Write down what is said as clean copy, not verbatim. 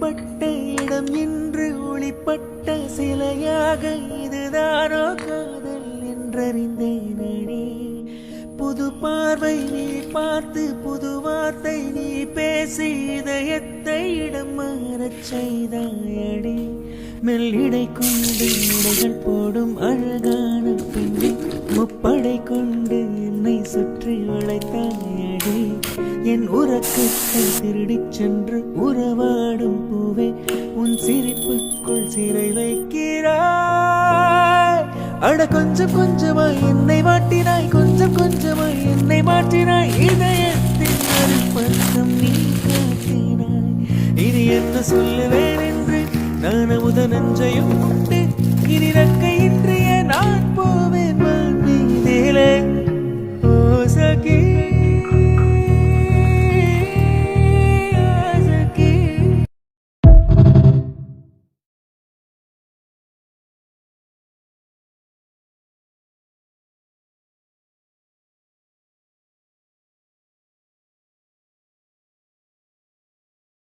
ஒளிப்பட்ட இடம் என்று ஒளிப்பட்ட சிலையாக இதுதானோ காதல் என்றறிந்தேனடி. புது பார்வை நீ பார்த்து புது வார்த்தை நீ பேசி இதயத்தை இடம் மாறச் செய்தாயடி. மெல்லிடை கொண்டு இடைகள் போடும் அழகான பெண்ணை முப்படை கொண்டு என்னை சுற்றி வளைத்தாயடி. என் உறக்கத்தை திருடிச் சென்று உறவாடும் பூவே உன் சிரிப்புக்குள் சிறை வைக்கிறாய். அட கொஞ்சம் கொஞ்சமாய் என்னை மாட்டினாய், கொஞ்சம் கொஞ்சமாய் என்னை மாற்றினாய். இதயத்தின் ஒரு பக்கம் நீ காட்டினாய். இனி என்ன சொல்லுவேன் என்று நான் அமுத நஞ்சையும் உண்டு. இனி ரக்கையின்றிய நான் போவேன் மண் மீதிலே.